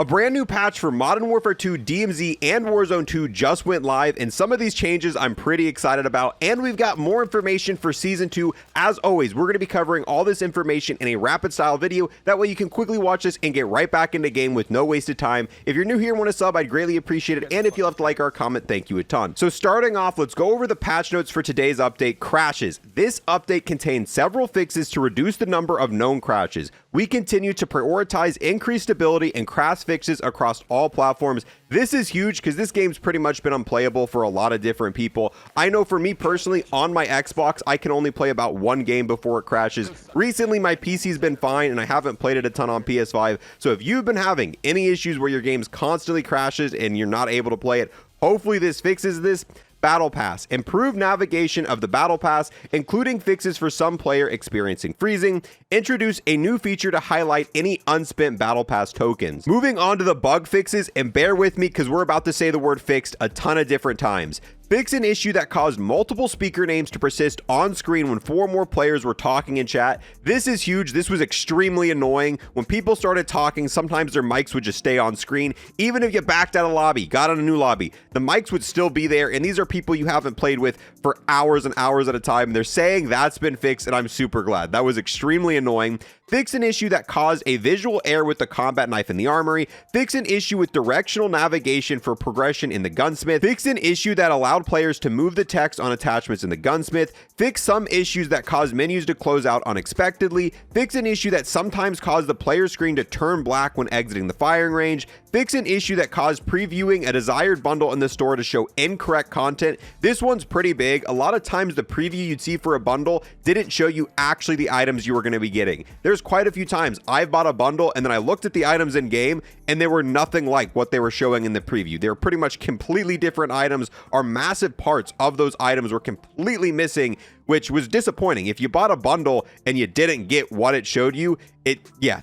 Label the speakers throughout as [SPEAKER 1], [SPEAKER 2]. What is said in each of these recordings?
[SPEAKER 1] A brand new patch for Modern Warfare 2, DMZ, and Warzone 2 just went live, and some of these changes I'm pretty excited about, and we've got more information for Season 2. As always, we're going to be covering all this information in a rapid-style video. That way you can quickly watch this and get right back into game with no wasted time. If you're new here and want to sub, I'd greatly appreciate it, and if you left a like or a comment, thank you a ton. So starting off, let's go over the patch notes for today's update, crashes. This update contains several fixes to reduce the number of known crashes. We continue to prioritize increased stability and crash fixes across all platforms. This is huge because this game's pretty much been unplayable for a lot of different people. I know for me personally, on my Xbox, I can only play about one game before it crashes. Recently, my PC's been fine and I haven't played it a ton on PS5. So if you've been having any issues where your game's constantly crashes and you're not able to play it, hopefully this fixes this. Battle Pass. Improved navigation of the Battle Pass, including fixes for some player experiencing freezing. Introduce a new feature to highlight any unspent Battle Pass tokens. Moving on to the bug fixes, and bear with me because we're about to say the word fixed a ton of different times. Fix an issue that caused multiple speaker names to persist on screen when 4 or more players were talking in chat. This is huge. This was extremely annoying. When people started talking, sometimes their mics would just stay on screen. Even if you backed out of lobby, got on a new lobby, the mics would still be there. And these are people you haven't played with for hours and hours at a time. They're saying that's been fixed, and I'm super glad. That was extremely annoying. Fix an issue that caused a visual error with the combat knife in the armory. Fix an issue with directional navigation for progression in the gunsmith. Fix an issue that allowed players to move the text on attachments in the gunsmith. Fix some issues that cause menus to close out unexpectedly. Fix an issue that sometimes caused the player screen to turn black when exiting the firing range. Fix an issue that caused previewing a desired bundle in the store to show incorrect content. This one's pretty big. A lot of times the preview you'd see for a bundle didn't show you actually the items you were going to be getting. There's quite a few times I've bought a bundle and then I looked at the items in game and they were nothing like what they were showing in the preview. They were pretty much completely different items, or massive parts of those items were completely missing, which was disappointing. If you bought a bundle and you didn't get what it showed you,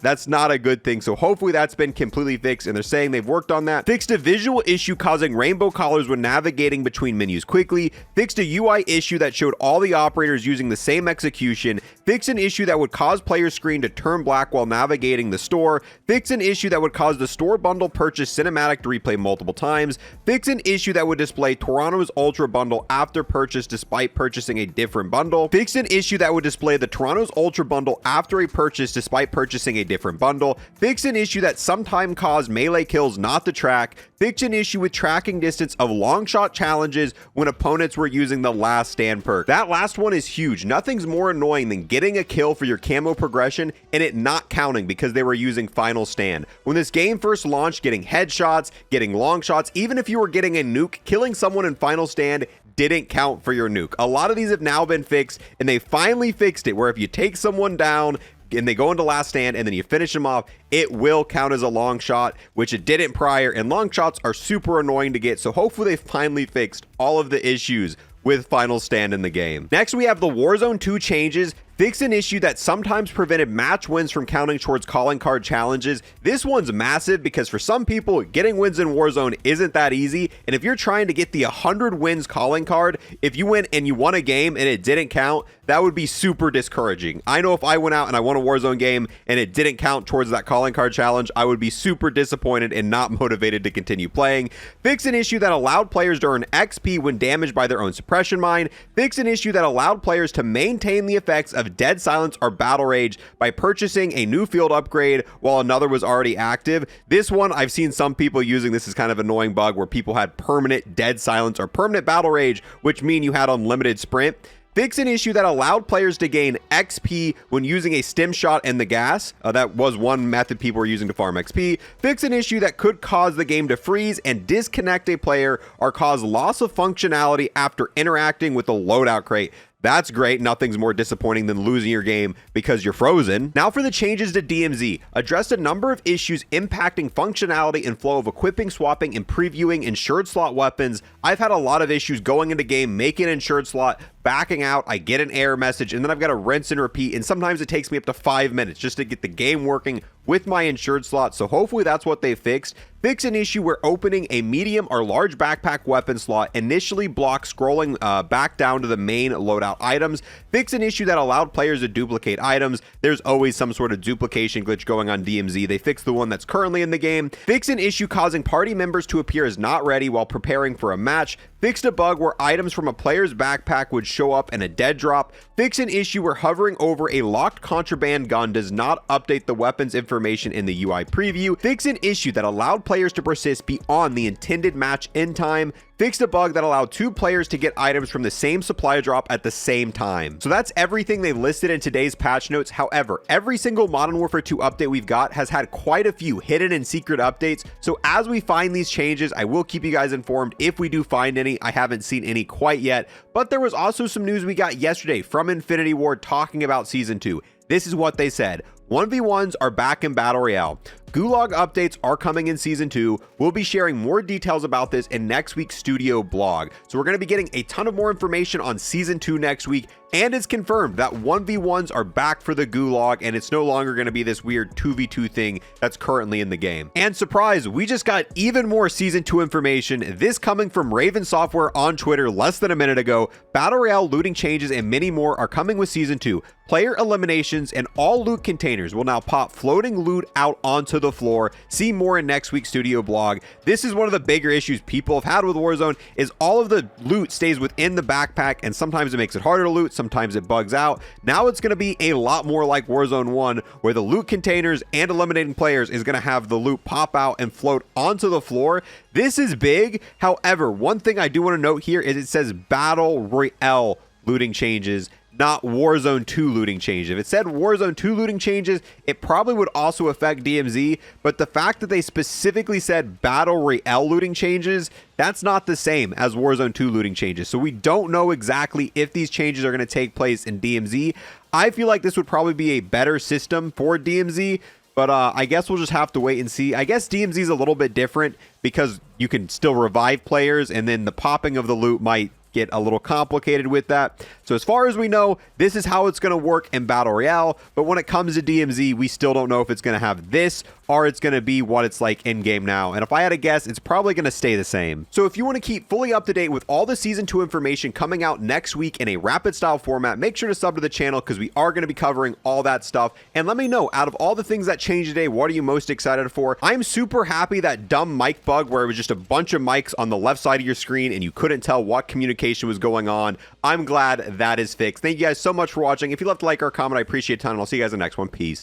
[SPEAKER 1] that's not a good thing. So hopefully that's been completely fixed, and they're saying they've worked on that. Fixed a visual issue causing rainbow colors when navigating between menus quickly. Fixed a UI issue that showed all the operators using the same execution. Fixed an issue that would cause player screen to turn black while navigating the store. Fixed an issue that would cause the store bundle purchase cinematic to replay multiple times. Fixed an issue that would display Toronto's Ultra bundle after purchase despite purchasing a different bundle. Fixed an issue that would display the Toronto's Ultra bundle after a purchase despite purchasing a different bundle. Fixed an issue that sometimes caused melee kills not to track. Fixed an issue with tracking distance of long shot challenges when opponents were using the last stand perk. That last one is huge. Nothing's more annoying than getting a kill for your camo progression and it not counting because they were using final stand. When this game first launched, getting headshots, getting long shots, even if you were getting a nuke, killing someone in final stand didn't count for your nuke. A lot of these have now been fixed, and they finally fixed it where if you take someone down and they go into last stand and then you finish them off, it will count as a long shot, which it didn't prior, and long shots are super annoying to get. So hopefully they finally fixed all of the issues with final stand in the game. Next, we have the Warzone 2 changes. Fix an issue that sometimes prevented match wins from counting towards calling card challenges. This one's massive because for some people, getting wins in Warzone isn't that easy. And if you're trying to get the 100 wins calling card, if you went and you won a game and it didn't count, that would be super discouraging. I know if I went out and I won a Warzone game and it didn't count towards that calling card challenge, I would be super disappointed and not motivated to continue playing. Fix an issue that allowed players to earn XP when damaged by their own suppression mine. Fix an issue that allowed players to maintain the effects of dead silence or battle rage by purchasing a new field upgrade while another was already active. This one, I've seen some people using this as kind of annoying bug where people had permanent dead silence or permanent battle rage, which mean you had unlimited sprint. Fix an issue that allowed players to gain XP when using a stim shot and the gas. That was one method people were using to farm XP. Fix an issue that could cause the game to freeze and disconnect a player or cause loss of functionality after interacting with the loadout crate. That's great. Nothing's more disappointing than losing your game because you're frozen. Now for the changes to DMZ. Addressed a number of issues impacting functionality and flow of equipping, swapping, and previewing insured slot weapons. I've had a lot of issues going into game, making an insured slot, backing out, I get an error message, and then I've got to rinse and repeat, and sometimes it takes me up to 5 minutes just to get the game working with my insured slot. So hopefully that's what they fixed. Fix an issue where opening a medium or large backpack weapon slot initially blocks scrolling back down to the main loadout items. Fix an issue that allowed players to duplicate items. There's always some sort of duplication glitch going on DMZ. They fixed the one that's currently in the game. Fix an issue causing party members to appear as not ready while preparing for a match. Fixed a bug where items from a player's backpack would show up in a dead drop. Fix an issue where hovering over a locked contraband gun does not update the weapon's information in the UI preview. Fix an issue that allowed players to persist beyond the intended match end time. Fixed a bug that allowed 2 players to get items from the same supply drop at the same time. So that's everything they listed in today's patch notes. However, every single Modern Warfare 2 update we've got has had quite a few hidden and secret updates. So as we find these changes, I will keep you guys informed if we do find any. I haven't seen any quite yet, but there was also some news we got yesterday from Infinity Ward talking about Season 2. This is what they said. 1v1s are back in Battle Royale. Gulag updates are coming in Season 2. We'll be sharing more details about this in next week's studio blog. So we're going to be getting a ton of more information on Season 2 next week, and it's confirmed that 1v1s are back for the Gulag, and it's no longer going to be this weird 2v2 thing that's currently in the game. And surprise, we just got even more Season 2 information, this coming from Raven Software on Twitter less than a minute ago. Battle Royale looting changes and many more are coming with Season 2. Player eliminations and all loot containers will now pop floating loot out onto the floor. See more in next week's studio blog. This is one of the bigger issues people have had with Warzone, is all of the loot stays within the backpack, and sometimes it makes it harder to loot, sometimes it bugs out. Now it's going to be a lot more like Warzone 1, where the loot containers and eliminating players is going to have the loot pop out and float onto the floor. This is big. However, one thing I do want to note here is it says Battle Royale looting changes, not Warzone 2 looting changes. If it said Warzone 2 looting changes, it probably would also affect DMZ, but the fact that they specifically said Battle Royale looting changes, that's not the same as Warzone 2 looting changes. So we don't know exactly if these changes are going to take place in DMZ. I feel like this would probably be a better system for DMZ, but I guess we'll just have to wait and see. I guess DMZ is a little bit different because you can still revive players, and then the popping of the loot might get a little complicated with that. So as far as we know, this is how it's going to work in Battle Royale, but when it comes to DMZ, we still don't know if it's going to have this or it's going to be what it's like in game now. And if I had to guess, it's probably going to stay the same. So if you want to keep fully up to date with all the Season 2 information coming out next week in a rapid style format, make sure to sub to the channel because we are going to be covering all that stuff. And let me know, out of all the things that changed today, what are you most excited for? I'm super happy that dumb mic bug where it was just a bunch of mics on the left side of your screen and you couldn't tell what communication was going on. I'm glad that is fixed. Thank you guys so much for watching. If you left a like or a comment, I appreciate it a ton, and I'll see you guys in the next one. Peace.